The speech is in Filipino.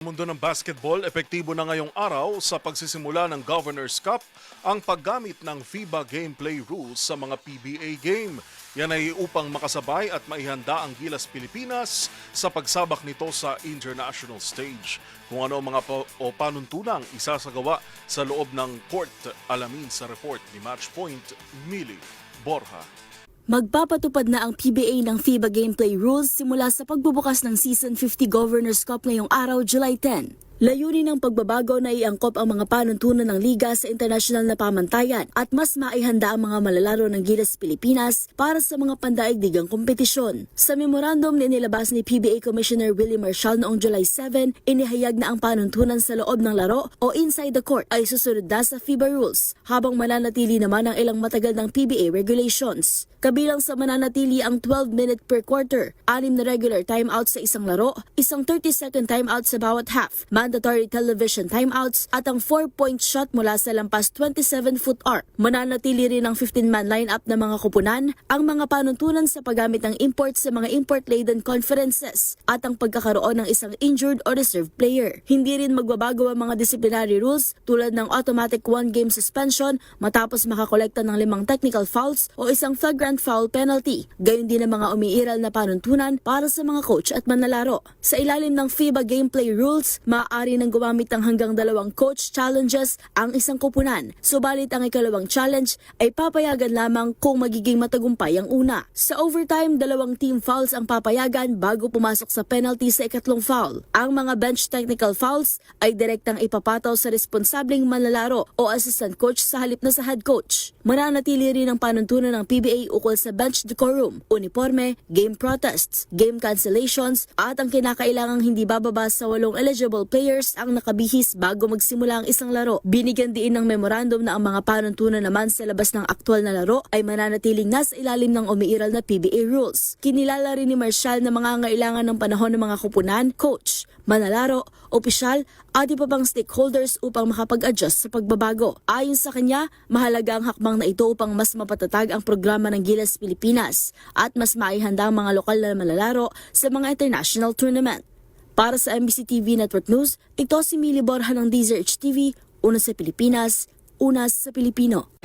Mundo ng basketball, epektibo na ngayong araw sa pagsisimula ng Governor's Cup ang paggamit ng FIBA gameplay rules sa mga PBA game. Yan ay upang makasabay at maihanda ang Gilas Pilipinas sa pagsabak nito sa international stage. Kung ano ang mga panuntunang isasagawa sa loob ng court, alamin sa report ni Matchpoint Mili Borja. Magpapatupad na ang PBA ng FIBA gameplay rules simula sa pagbubukas ng Season 50 Governor's Cup ngayong araw, July 10. Layunin ng pagbabago na iangkop ang mga panuntunan ng liga sa international na pamantayan at mas maihanda ang mga malalaro ng Gilas Pilipinas para sa mga pandaigdigang kompetisyon. Sa memorandum na inilabas ni PBA Commissioner Willie Marshall noong July 7, inihayag na ang panuntunan sa loob ng laro o inside the court ay susunod na sa FIBA rules, habang mananatili naman ang ilang matagal ng PBA regulations. Kabilang sa mananatili ang 12-minute per quarter, 6 na regular timeout sa isang laro, isang 30-second timeout sa bawat half, mandatory television timeouts at ang 4-point shot mula sa lampas 27-foot arc. Mananatili rin ang 15-man lineup ng mga kupunan, ang mga panuntunan sa paggamit ng import sa mga import-laden conferences at ang pagkakaroon ng isang injured or reserve player. Hindi rin magbabago ang mga disciplinary rules tulad ng automatic 1-game suspension matapos makakolekta ng 5 technical fouls o isang flagrant foul penalty. Gayon din ang mga umiiral na panuntunan para sa mga coach at manlalaro. Sa ilalim ng FIBA gameplay rules, maaari nang gumamit ng hanggang 2 coach challenges ang isang kupunan. Subalit ang ikalawang challenge ay papayagan lamang kung magiging matagumpay ang una. Sa overtime, 2 team fouls ang papayagan bago pumasok sa penalty sa ikatlong foul. Ang mga bench technical fouls ay direktang ipapataw sa responsableng manlalaro o assistant coach sa halip na sa head coach. Mananatili rin ang panuntunan ng PBA ukol sa bench decorum, uniforme, game protests, game cancellations at ang kinakailangang hindi bababa sa 8 eligible players ang nakabihis bago magsimula ang isang laro. Binigyan din ng memorandum na ang mga panuntunan naman sa labas ng aktwal na laro ay mananatiling nasa ilalim ng umiiral na PBA rules. Kinilala rin ni Marshall na mga ngailangan ng panahon ng mga kupunan, coach, manlalaro, opisyal at iba pang stakeholders upang makapag-adjust sa pagbabago. Ayon sa kanya, mahalaga ang hakbang na ito upang mas mapatatag ang programa ng Gilas Pilipinas at mas maihanda ang mga lokal na manlalaro sa mga international tournament. Para sa MBC TV Network News, ito si Mili Borja ng DZRH TV, una sa Pilipinas, una sa Pilipino.